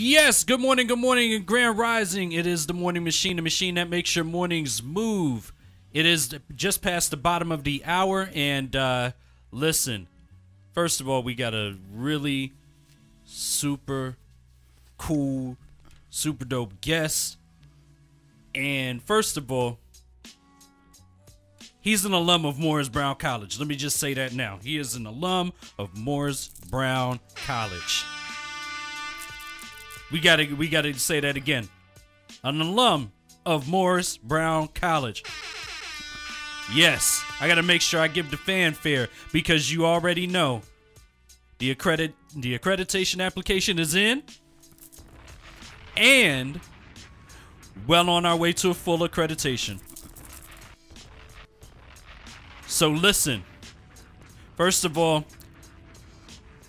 Yes, good morning, and grand rising. It is the morning machine, the machine that makes your mornings move. It is just past the bottom of the hour, and listen, first of all, we got a really super cool, super dope guest. And first of all, he's an alum of Morris Brown College. Let me just say that now. He is an alum of Morris Brown College. We gotta say that again. An alum of Morris Brown College. Yes, I gotta make sure I give the fanfare because you already know the accreditation application is in and well on our way to a full accreditation. So listen, first of all,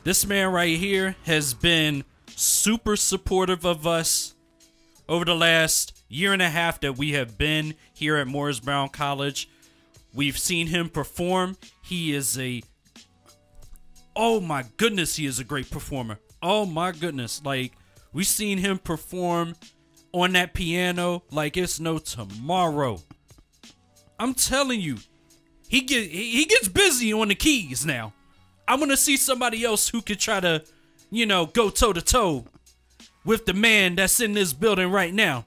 this man right here has been super supportive of us over the last year and a half that we have been here at Morris Brown College. We've seen him perform. He is oh my goodness, he is a great performer. Oh my goodness. Like, we've seen him perform on that piano like it's no tomorrow. I'm telling you, he gets busy on the keys now. I want to see somebody else who could try to, go toe-to-toe with the man that's in this building right now.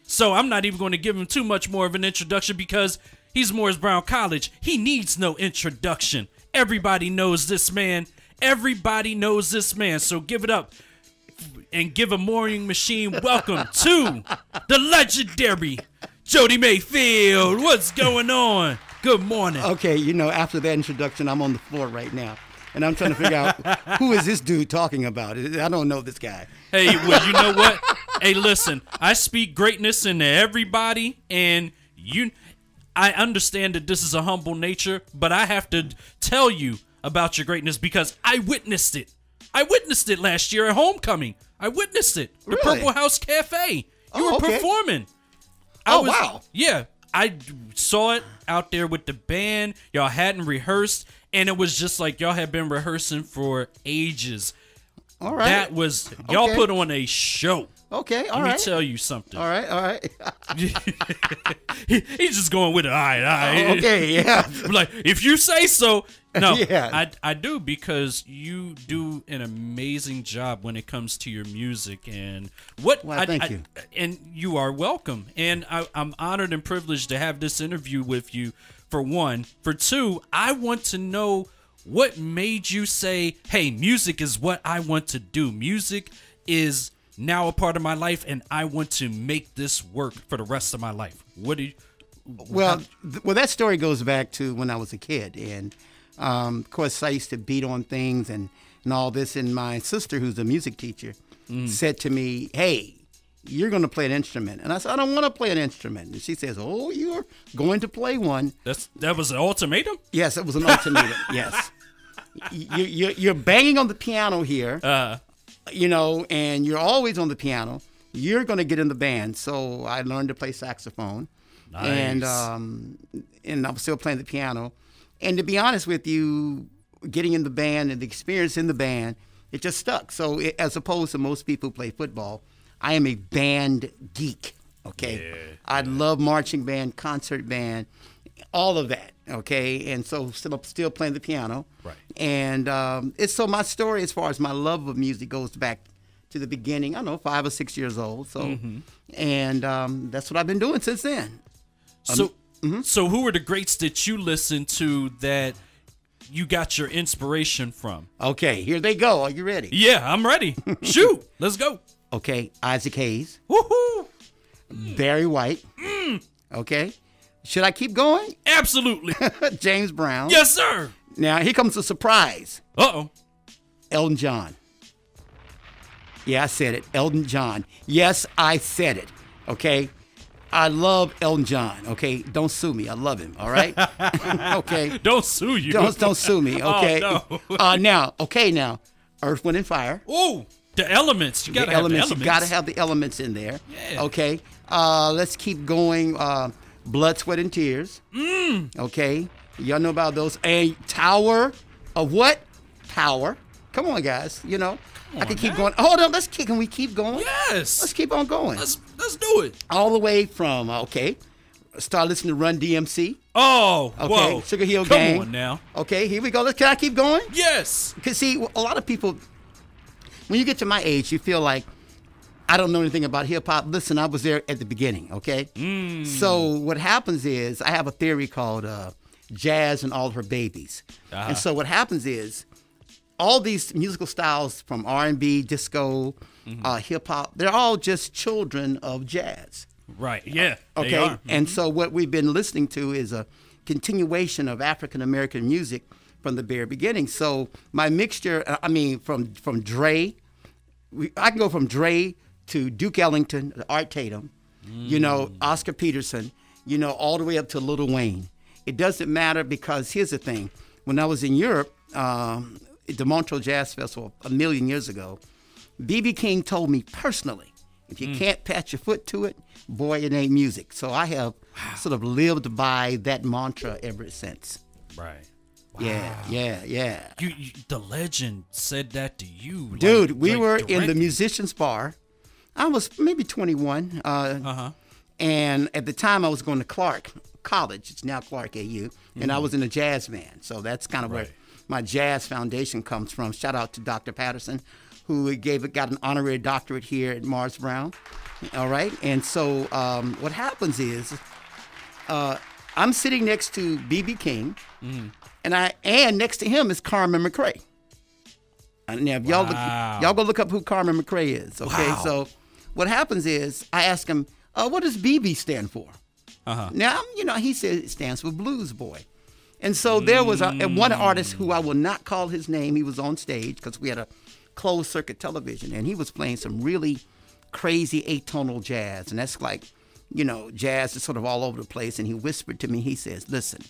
So I'm not even going to give him too much more of an introduction because he's Morris Brown College. He needs no introduction. Everybody knows this man. Everybody knows this man. So give it up and give a morning machine welcome to the legendary Jody Mayfield. What's going on? Good morning. Okay, after that introduction, I'm on the floor right now. And I'm trying to figure out who is this dude talking about. I don't know this guy. Hey, well, you know what? Hey, listen, I speak greatness into everybody, and I understand that this is a humble nature, but I have to tell you about your greatness because I witnessed it. I witnessed it last year at homecoming. I witnessed it. The Really? Purple House Cafe. You were okay. performing. Wow. Yeah, I saw it out there with the band. Y'all hadn't rehearsed, and it was just like y'all had been rehearsing for ages. All right. That was, y'all Okay. put on a show. Okay, all Let right. me tell you something. All right. He's just going with it. All right. Okay, yeah. Like, if you say so. No, Yeah. I do, because you do an amazing job when it comes to your music. And Thank you. And you are welcome. And I'm honored and privileged to have this interview with you, for one. For two, I want to know what made you say, hey, music is what I want to do. Music is now a part of my life, and I want to make this work for the rest of my life. Well, that story goes back to when I was a kid. And, of course, I used to beat on things and all this. And my sister, who's a music teacher, said to me, hey, you're going to play an instrument. And I said, I don't want to play an instrument. And she says, oh, you're going to play one. That was an ultimatum? Yes, it was an ultimatum. Yes. You're banging on the piano here, and you're always on the piano. You're going to get in the band. So I learned to play saxophone. Nice. And I'm still playing the piano. And to be honest with you, getting in the band and the experience in the band, it just stuck. So as opposed to most people who play football, I am a band geek, okay? Yeah. I love marching band, concert band, all of that, okay? And so still playing the piano. Right. And so my story as far as my love of music goes back to the beginning, I don't know, 5 or 6 years old. So, and that's what I've been doing since then. So who were the greats that you listened to that you got your inspiration from? Okay, here they go. Are you ready? Yeah, I'm ready. Shoot, let's go. Okay, Isaac Hayes, Woohoo! Barry White. Okay, should I keep going? Absolutely. James Brown. Yes, sir. Now here comes a surprise. Uh-oh. Elton John. Yeah, I said it. Elton John. Yes, I said it. Okay. I love Elton John. Okay. Don't sue me. I love him. All right. Okay. Don't sue you. Don't sue me. Okay. Oh, no. Now, Earth, Wind, and Fire. Oh, the elements. You gotta have the elements. You gotta have the elements in there. Yeah. Okay. Let's keep going. Blood, Sweat, and Tears. Okay. Y'all know about those. A Tower of what? Power. Come Come on, guys. You know, I can keep now. going. Hold on. Can we keep going? Yes. Let's keep on going. Let's do it. All the way from start listening to Run DMC. Oh, Okay, whoa. Sugar Hill Gang. Come on now. Okay, here we go. Can I keep going? Yes. Because see, a lot of people, when you get to my age, you feel like I don't know anything about hip hop. Listen, I was there at the beginning. Okay. So what happens is I have a theory called jazz and all her babies. And so what happens is all these musical styles from R&B, disco, hip hop, they're all just children of jazz. Right. Yeah. Okay. They are. And so what we've been listening to is a continuation of African American music from the very beginning. So my mixture, from Dre, I can go from Dre to Duke Ellington, Art Tatum, Oscar Peterson, all the way up to Lil Wayne. It doesn't matter because here's the thing. When I was in Europe, at the Montreux Jazz Festival a million years ago, B.B. King told me personally, if you can't pat your foot to it, boy, it ain't music. So I have sort of lived by that mantra ever since. Right. Wow. Yeah. You, the legend said that to you. Dude, we were in directly. the musician's bar. I was maybe 21. And at the time I was going to Clark College. It's now Clark AU. And I was in a jazz band. So that's kind of where my jazz foundation comes from. Shout out to Dr. Patterson, who got an honorary doctorate here at Mars Brown. All right. And so what happens is I'm sitting next to B.B. King, and next to him is Carmen McRae. Now, if y'all go look up who Carmen McRae is. Okay. Wow. So what happens is I ask him, what does BB stand for? Now, he said it stands for Blues Boy. And so there was one artist who I will not call his name. He was on stage because we had a closed circuit television, and he was playing some really crazy atonal jazz. And that's like, jazz is sort of all over the place. And he whispered to me, he says, listen,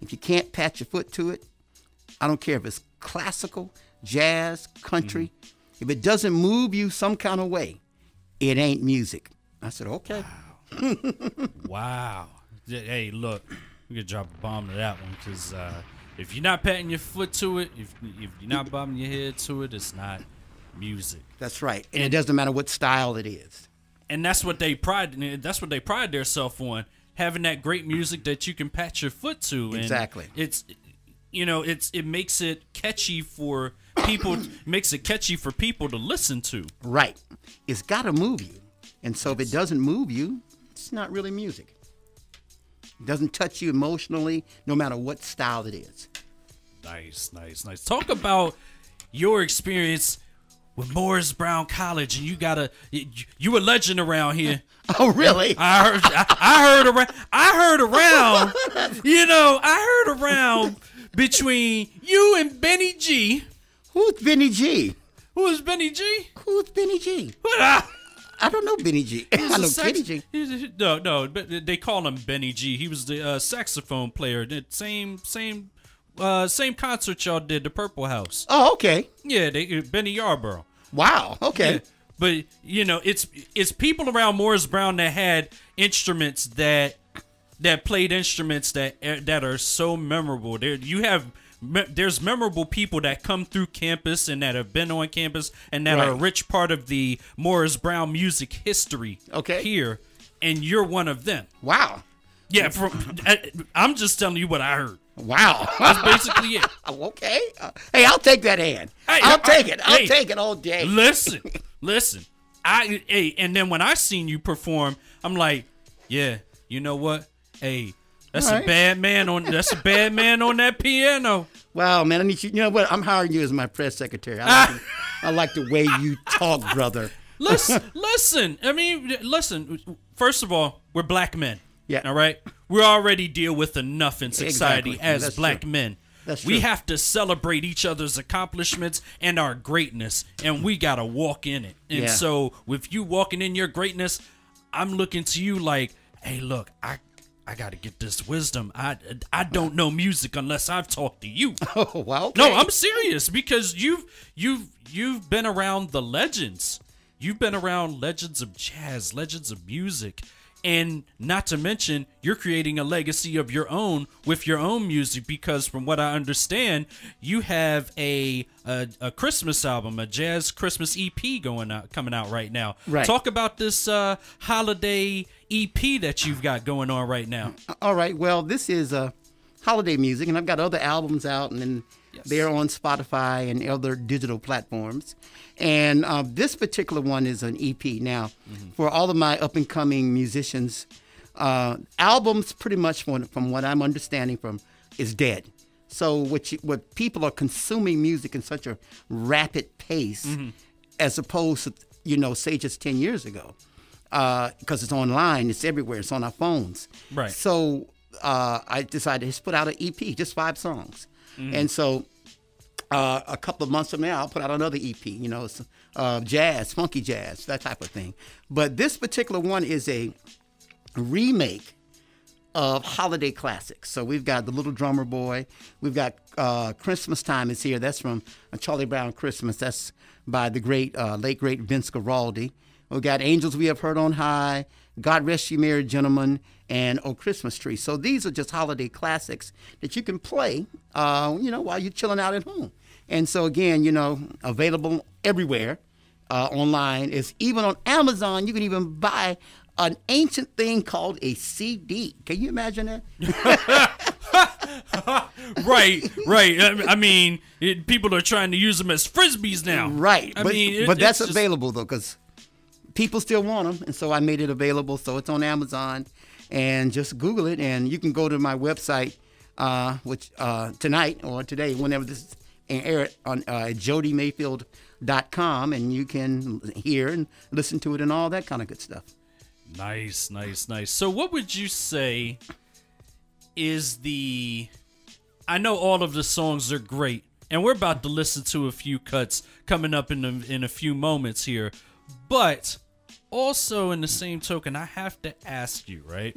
if you can't pat your foot to it, I don't care if it's classical, jazz, country. If it doesn't move you some kind of way, it ain't music. I said, okay. Wow. Hey, look, we could drop a bomb to that one because if you're not patting your foot to it, if you're not bobbing your head to it, it's not music. That's right. And it doesn't matter what style it is. And that's what they pride themselves on, having that great music that you can pat your foot to. Exactly. And it makes it catchy for people. Makes it catchy for people to listen to. Right. It's got to move you. And so if it doesn't move you, it's not really music. It doesn't touch you emotionally, no matter what style it is. Nice. Talk about your experience with Morris Brown College, and you a legend around here. Oh, really? I heard around between you and Benny G. Who's Benny G? Who is Benny G? Who's Benny G? I don't know Benny G. I know Kenny G. No, but they call him Benny G. He was the saxophone player. The same concert y'all did, the Purple House. Oh, okay. Yeah, Benny Yarborough. Wow. Okay. Yeah. But it's people around Morris Brown that had instruments that played instruments that are so memorable. There's memorable people that come through campus and that have been on campus and that are a rich part of the Morris Brown music history here, and you're one of them. Wow. Yeah, I'm just telling you what I heard. Wow. That's basically it. Okay. Hey, I'll take that hand. I'll take it all day. Listen. And then when I seen you perform, I'm like, yeah, you know what? Hey, that's a bad man on that piano. Wow, man, I need you. You know what? I'm hiring you as my press secretary. I like the way you talk, brother. Listen. I mean, listen. First of all, we're black men. Yeah. All right. We already deal with enough in society as That's black true. men. That's true. We have to celebrate each other's accomplishments and our greatness, and we gotta walk in it. And so, with you walking in your greatness, I'm looking to you like, hey, look, I got to get this wisdom. I don't know music unless I've talked to you. Oh, well, okay. No, I'm serious because you've been around the legends. You've been around legends of jazz, legends of music. And not to mention, you're creating a legacy of your own with your own music, because from what I understand, you have a Christmas album, a jazz Christmas EP coming out right now. Right. Talk about this holiday EP that you've got going on right now. All right. Well, this is holiday music, and I've got other albums out, and then they're on Spotify and other digital platforms. And this particular one is an EP. Now, for all of my up-and-coming musicians, albums pretty much, from what I'm understanding is dead. So what people are consuming music in such a rapid pace, as opposed to, say just 10 years ago, because it's online, it's everywhere, it's on our phones. Right. So I decided to just put out an EP, just 5 songs. And so a couple of months from now, I'll put out another EP, it's, jazz, funky jazz, that type of thing. But this particular one is a remake of holiday classics. So we've got The Little Drummer Boy. We've got Christmas Time is Here. That's from Charlie Brown Christmas. That's by the late great Vince Guaraldi. We've got Angels We Have Heard on High, God Rest You Merry Gentlemen, and Oh Christmas Tree. So these are just holiday classics that you can play, while you're chilling out at home. And so again, available everywhere online. It's even on Amazon. You can even buy an ancient thing called a CD. Can you imagine that? Right. I mean, people are trying to use them as frisbees now. Right. But that's just available, though, because people still want them. And so I made it available. So it's on Amazon. And just Google it. And you can go to my website, which tonight or today, whenever this is aired, on jodymayfield.com. And you can hear and listen to it and all that kind of good stuff. Nice. So what would you say is I know all of the songs are great, and we're about to listen to a few cuts coming up in a few moments here, but also in the same token, I have to ask you, right?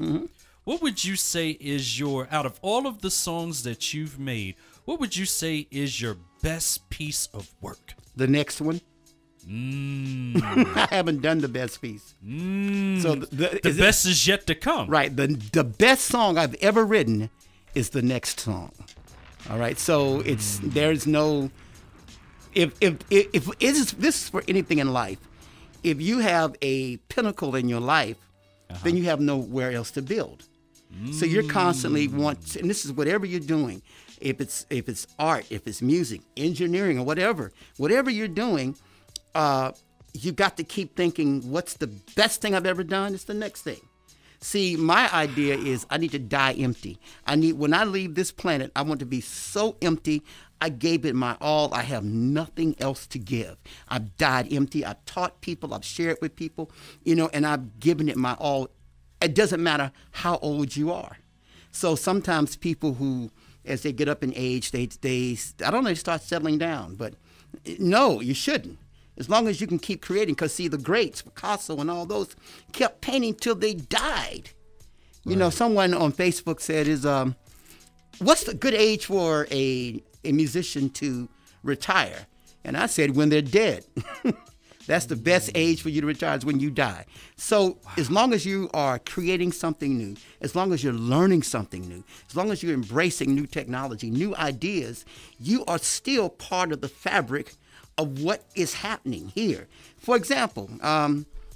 What would you say is out of all of the songs that you've made, what would you say is your best piece of work? The next one. I haven't done the best piece. So the best is yet to come. Right. The best song I've ever written is the next song. All right. So there's no if this is for anything in life. If you have a pinnacle in your life, then you have nowhere else to build. So you're constantly and this is whatever you're doing. If it's art, if it's music, engineering, or whatever you're doing. You got to keep thinking, what's the best thing I've ever done? It's the next thing. See, my idea is I need to die empty. When I leave this planet, I want to be so empty. I gave it my all. I have nothing else to give. I've died empty. I've taught people. I've shared with people, and I've given it my all. It doesn't matter how old you are. So sometimes people who, as they get up in age, they start settling down. But no, you shouldn't. As long as you can keep creating, because see, the greats, Picasso and all those, kept painting till they died. Right. Someone on Facebook said, what's the good age for a musician to retire? And I said, when they're dead. That's the best age for you to retire, is when you die. So as long as you are creating something new, as long as you're learning something new, as long as you're embracing new technology, new ideas, you are still part of the fabric of what is happening here. For example,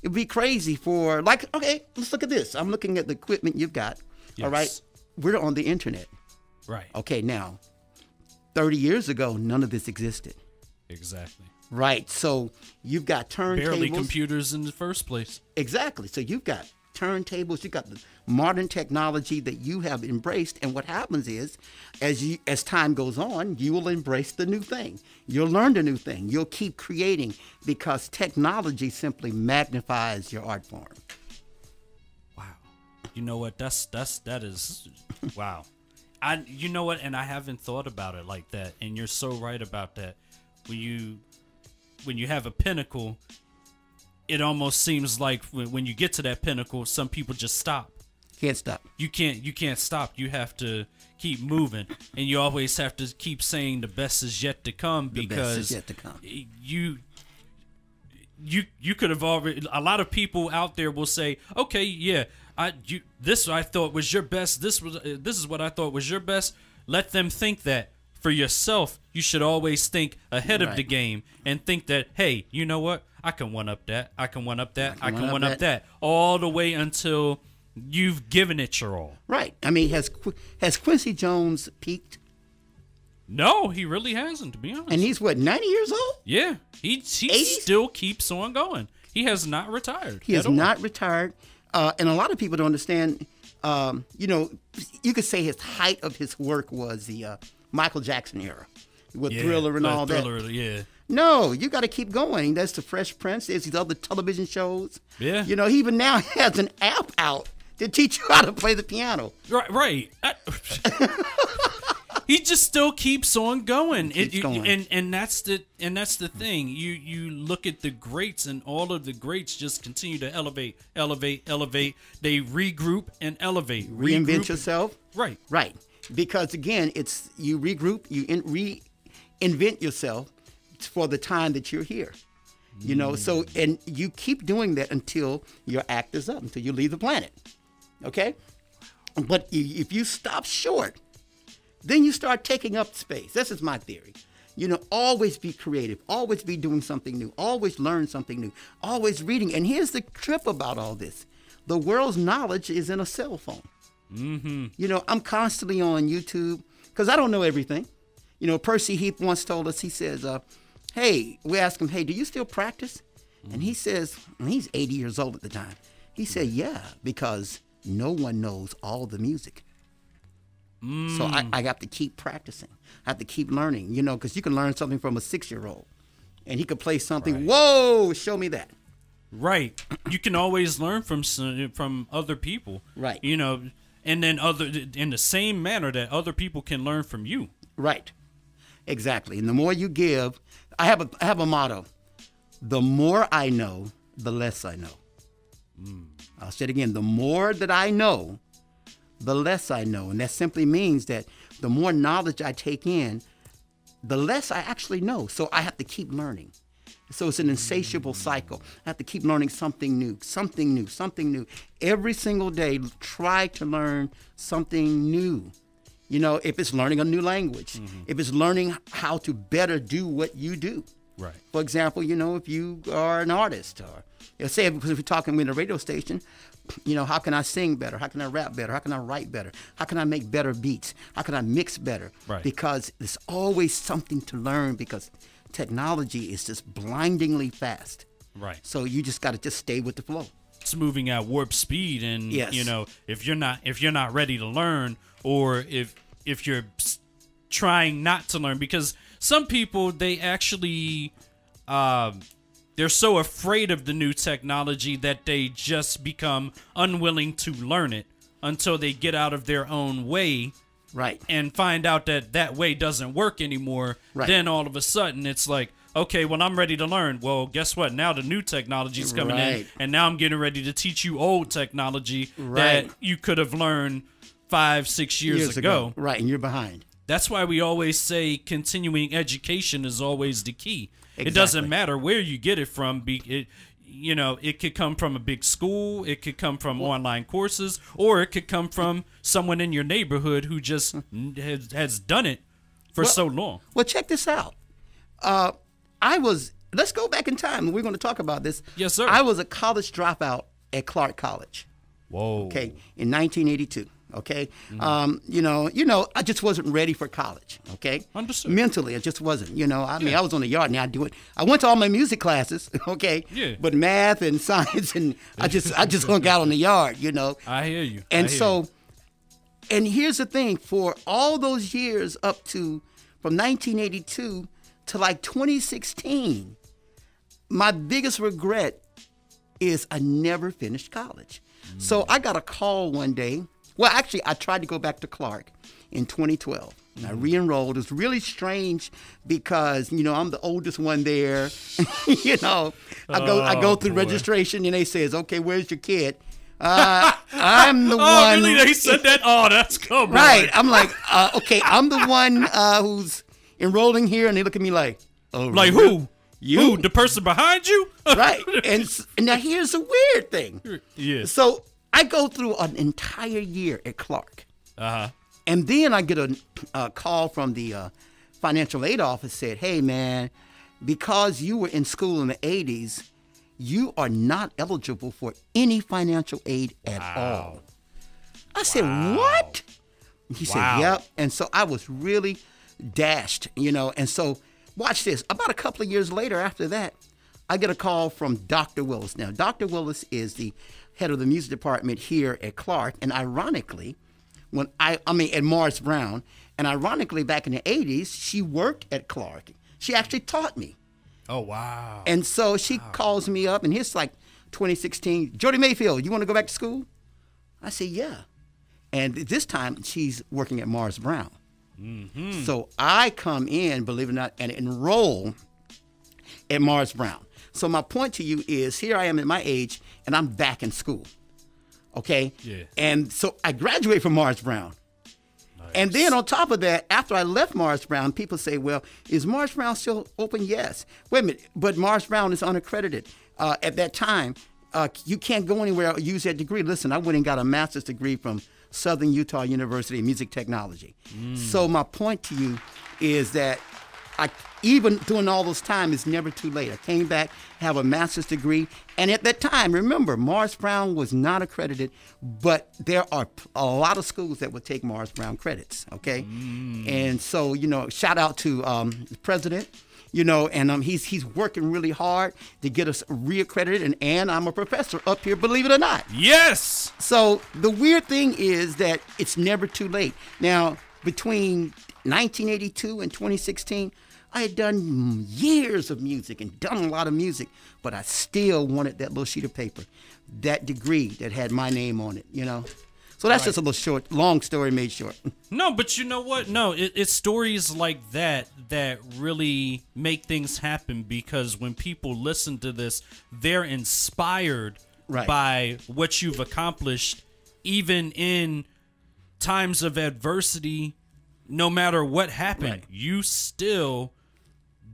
it'd be crazy okay, let's look at this. I'm looking at the equipment you've got. Yes. All right. We're on the internet. Right. Okay, now, 30 years ago, none of this existed. Exactly. Right. So you've got turntables. Barely computers in the first place. Exactly. So you've got turntables, you've got the modern technology that you have embraced, and what happens is, as time goes on, you will embrace the new thing. You'll learn the new thing. You'll keep creating, because technology simply magnifies your art form. Wow. You know what? That is wow. You know what? And I haven't thought about it like that. And you're so right about that. When you have a pinnacle, it almost seems like when you get to that pinnacle, some people just stop. Can't stop. You can't stop. You have to keep moving, and you always have to keep saying the best is yet to come, because the best is yet to come. You could have already. A lot of people out there will say, okay, yeah, This I thought was your best. This is what I thought was your best. Let them think that. For yourself, you should always think ahead of the game and think that, hey, you know what? I can one up that. I can one up that. I can one up that. All the way until you've given it your all. Right. I mean, has Quincy Jones peaked? No, he really hasn't, to be honest. And he's what, 90 years old? Yeah. He still keeps on going. He has not retired. He has not retired. And a lot of people don't understand, you could say his height of his work was the Michael Jackson era with Thriller and all that. Yeah. No, you got to keep going. That's the Fresh Prince. There's these other television shows. Yeah. He even now has an app out to teach you how to play the piano. Right. He just still keeps on going. And that's the thing. You look at the greats, and all of the greats just continue to elevate. They regroup and elevate. Reinvent yourself. Right. Because again, it's you regroup, you reinvent yourself for the time that you're here. So and you keep doing that until your act is up, until you leave the planet. Okay? But if you stop short, then you start taking up space. This is my theory. Always be creative, always be doing something new, always learn something new, always reading. And here's the trip about all this. The world's knowledge is in a cell phone. Mm-hmm. I'm constantly on YouTube because I don't know everything. Percy Heath once told us, he says, hey, we asked him, hey, do you still practice? And he says, and he's 80 years old at the time. He said, yeah, because no one knows all the music. So I have to keep practicing. I have to keep learning, because you can learn something from a 6-year-old and he could play something. Right. Whoa, show me that. Right. You can always learn from other people. Right. And then in the same manner that other people can learn from you. Right. Exactly. And the more you give, I have a motto. The more I know, the less I know. I'll say it again. The more that I know, the less I know. And that simply means that the more knowledge I take in, the less I actually know. So I have to keep learning. So it's an insatiable cycle. I have to keep learning something new. Every single day, try to learn something new. If it's learning a new language, if it's learning how to better do what you do. Right. For example, if you are an artist, or say, because if we're talking in a radio station, how can I sing better? How can I rap better? How can I write better? How can I make better beats? How can I mix better? Right. Because there's always something to learn, because technology is just blindingly fast. Right. So you just got to just stay with the flow. It's moving at warp speed, and if you're not ready to learn, or if you're trying not to learn, because some people, they actually they're so afraid of the new technology that they just become unwilling to learn it until they get out of their own way. Right. And find out that way doesn't work anymore. Right. Then all of a sudden it's like, okay, well, I'm ready to learn. Well, guess what? Now the new technology is coming in, and now I'm getting ready to teach you old technology that you could have learned 5-6 years ago. Right, and you're behind. That's why we always say continuing education is always the key. Exactly. It doesn't matter where you get it from. It could come from a big school, it could come from online courses, or it could come from someone in your neighborhood who just has done it for so long. Well, check this out. Let's go back in time, and we're going to talk about this. Yes, sir. I was a college dropout at Clark College. Whoa. Okay, in 1982. Okay, I just wasn't ready for college. Okay, understood. Mentally, I just wasn't. I mean, I was on the yard, and I do it. I went to all my music classes. Okay, but math and science, and I just hung out on the yard. I hear you. And and here's the thing: for all those years up to from 1982 to like 2016, my biggest regret is I never finished college. So I got a call one day. Well, actually, I tried to go back to Clark in 2012, and I re-enrolled. It was really strange because, I'm the oldest one there. I go through registration, and they says, okay, where's your kid? I'm the one. Oh, really? They said that? Oh, that's cool. Right. I'm like, okay, I'm the one who's enrolling here, and they look at me like, oh, like really? Who? You? The person behind you? Right. And now here's the weird thing. Yeah. So I go through an entire year at Clark. Uh-huh. And then I get a call from the financial aid office said, hey, man, because you were in school in the 80s, you are not eligible for any financial aid at all. I said, what? He said, yep. And so I was really dashed, you know. And so watch this. About a couple of years later after that, I get a call from Dr. Willis. Now, Dr. Willis is the head of the music department here at Clark. And ironically, at Morris Brown, and ironically, back in the 80s, she worked at Clark. She actually taught me. Oh, wow. And so she calls me up, and it's like 2016, Jody Mayfield, you want to go back to school? I say, yeah. And this time, she's working at Morris Brown. Mm-hmm. So I come in, believe it or not, and enroll at Morris Brown. So my point to you is, here I am at my age, and I'm back in school. Okay? Yeah. And so I graduate from Morris Brown. Nice. And then on top of that, after I left Morris Brown, people say, well, is Morris Brown still open? Yes. Wait a minute, but Morris Brown is unaccredited. At that time, you can't go anywhere or use that degree. Listen, I went and got a master's degree from Southern Utah University in music technology. So my point to you is that even during all those time, it's never too late. I came back, have a master's degree, and at that time, remember, Morris Brown was not accredited, but there are a lot of schools that would take Morris Brown credits, okay? And so, you know, shout out to the president, you know, and he's working really hard to get us reaccredited, and I'm a professor up here, believe it or not. Yes! So the weird thing is that it's never too late. Now, between 1982 and 2016, I had done years of music and done a lot of music, but I still wanted that little sheet of paper, that degree that had my name on it, you know? So that's just a little short, long story made short. No, but you know what? No, it's stories like that that really make things happen, because when people listen to this, they're inspired by what you've accomplished, even in times of adversity. No matter what happened, you still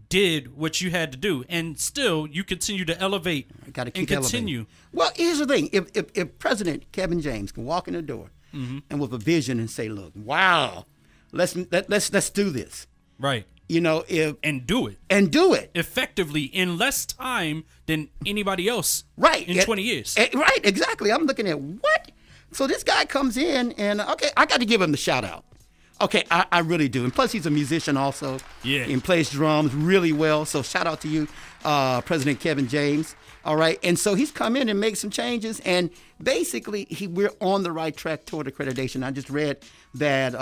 did what you had to do, and still you continue to elevate and continue. Elevating. Well, here's the thing: if President Kevin James can walk in the door and with a vision and say, "Look, wow, let's do this," right? You know, and do it effectively in less time than anybody else, in 20 years, right? Exactly. I'm looking at what. So this guy comes in, and okay, I got to give him the shout out. Okay, I really do. And plus, he's a musician also. Yeah. And plays drums really well. So shout out to you, President Kevin James. All right. And so he's come in and made some changes. And basically, we're on the right track toward accreditation. I just read that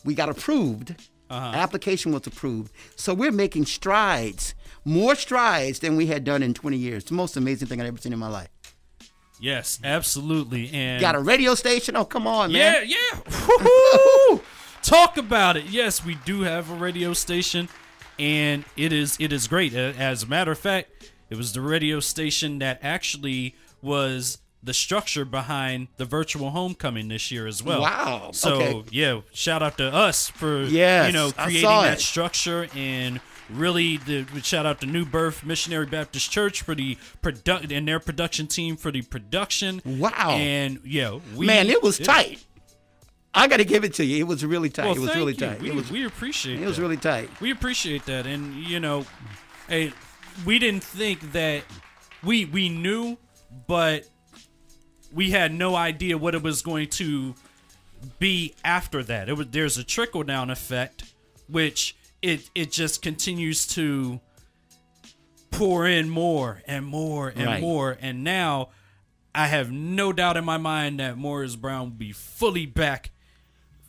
we got approved. Application was approved. So we're making strides, more strides than we had done in 20 years. It's the most amazing thing I've ever seen in my life. Yes, absolutely. And got a radio station? Oh, come on, man. Yeah. Woo-hoo! Talk about it. Yes, we do have a radio station, and it is great. As a matter of fact, it was the radio station that actually was the structure behind the virtual homecoming this year as well. Wow. So, yeah, shout out to us for creating that structure, and really, shout out to New Birth Missionary Baptist Church for the and their production team for the production. Wow. And it was tight. I got to give it to you. It was really tight. Well, it was really tight. We appreciate it. It was really tight. We appreciate that. And, hey, we didn't think that we knew, but we had no idea what it was going to be after that. There's a trickle-down effect, which it just continues to pour in more and more and more. And now I have no doubt in my mind that Morris Brown will be fully back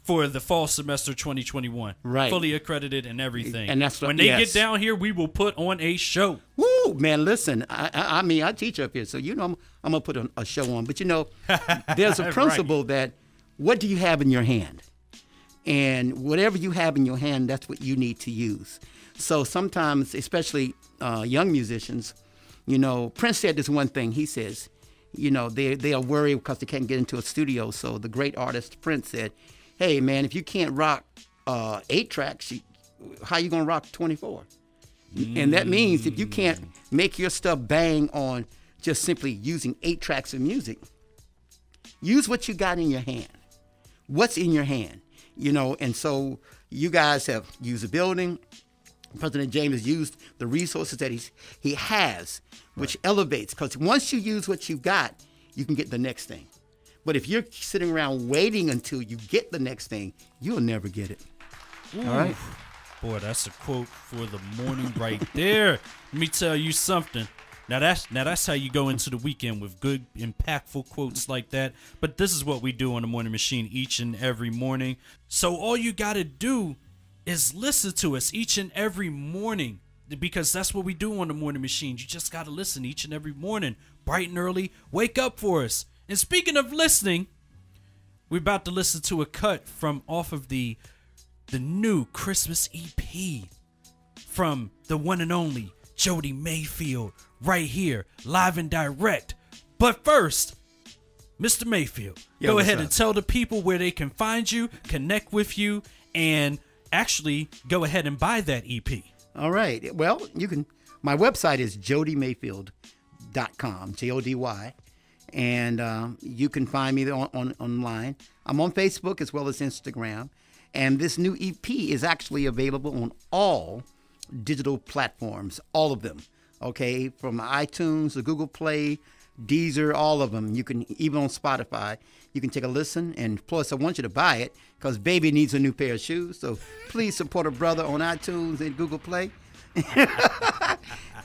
for the fall semester 2021. Right. Fully accredited and everything. And that's when they get down here, we will put on a show. Woo, man, listen, I mean, I teach up here, so I'm going to put a show on. But, there's a principle that what do you have in your hand? And whatever you have in your hand, that's what you need to use. So sometimes, especially young musicians, Prince said this one thing. He says, they are worried because they can't get into a studio. So the great artist Prince said, hey, man, if you can't rock 8 tracks, how you going to rock 24? And that means if you can't make your stuff bang on just simply using 8 tracks of music, use what you got in your hand. What's in your hand, and so you guys have used the building. President James has used the resources that he has, which elevates, because once you use what you got, you can get the next thing. But if you're sitting around waiting until you get the next thing, you'll never get it. Ooh. All right? Boy, that's a quote for the morning right there. Let me tell you something. Now that's how you go into the weekend, with good, impactful quotes like that. But this is what we do on the Morning Machine each and every morning. So all you got to do is listen to us each and every morning, because that's what we do on the Morning Machine. You just got to listen each and every morning, bright and early. Wake up for us. And speaking of listening, we're about to listen to a cut from off of the new Christmas EP from the one and only Jody Mayfield, right here, live and direct. But first, Mr. Mayfield, go ahead and tell the people where they can find you, connect with you, and actually go ahead and buy that EP. All right. Well, my website is jodymayfield.com, Jody. And you can find me online. I'm on Facebook as well as Instagram. And this new EP is actually available on all digital platforms, all of them. Okay, from iTunes, the Google Play, Deezer, all of them. You can, even on Spotify, you can take a listen. And plus, I want you to buy it, because baby needs a new pair of shoes. So please support a brother on iTunes and Google Play.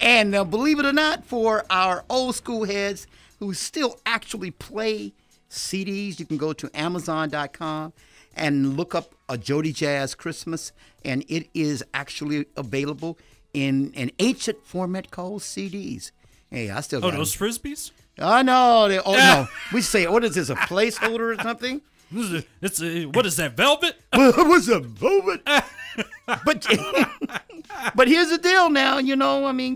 And believe it or not, for our old school heads who still actually play CDs, you can go to Amazon.com and look up a Jody Jazz Christmas, and it is actually available in an ancient format called CDs. Hey, I still got those Frisbees? Oh, no. No. We say, what is this, a placeholder or something? What is that, velvet? What's a velvet? But here's the deal now,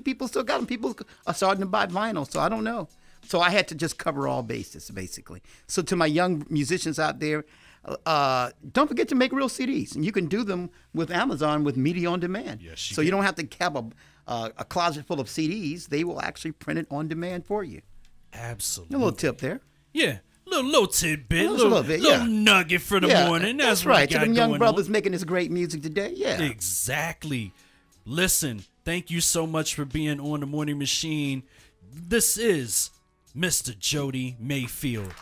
people still got them. People are starting to buy vinyl, so I don't know. So I had to just cover all bases, basically. So to my young musicians out there, don't forget to make real CDs. And you can do them with Amazon with media on demand. Yes, so you don't have to have a closet full of CDs. They will actually print it on demand for you. Absolutely. A little tip there. Yeah. Little tidbit, little nugget for the morning. That's right. To them young brothers making this great music today. Yeah. Exactly. Listen, thank you so much for being on the Morning Machine. This is Mr. Jody Mayfield.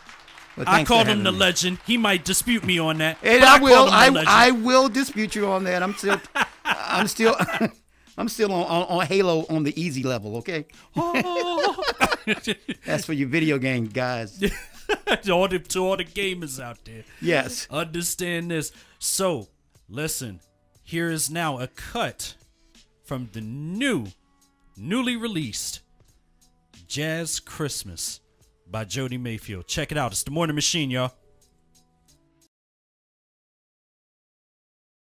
Well, I called him the legend. He might dispute me on that. And I will dispute you on that. I'm still on Halo on the easy level, okay? That's for you video game guys. to all the gamers out there. Yes. Understand this. So, listen, here is now a cut from the newly released Jazz Christmas by Jody Mayfield. Check it out. It's the Morning Machine, y'all.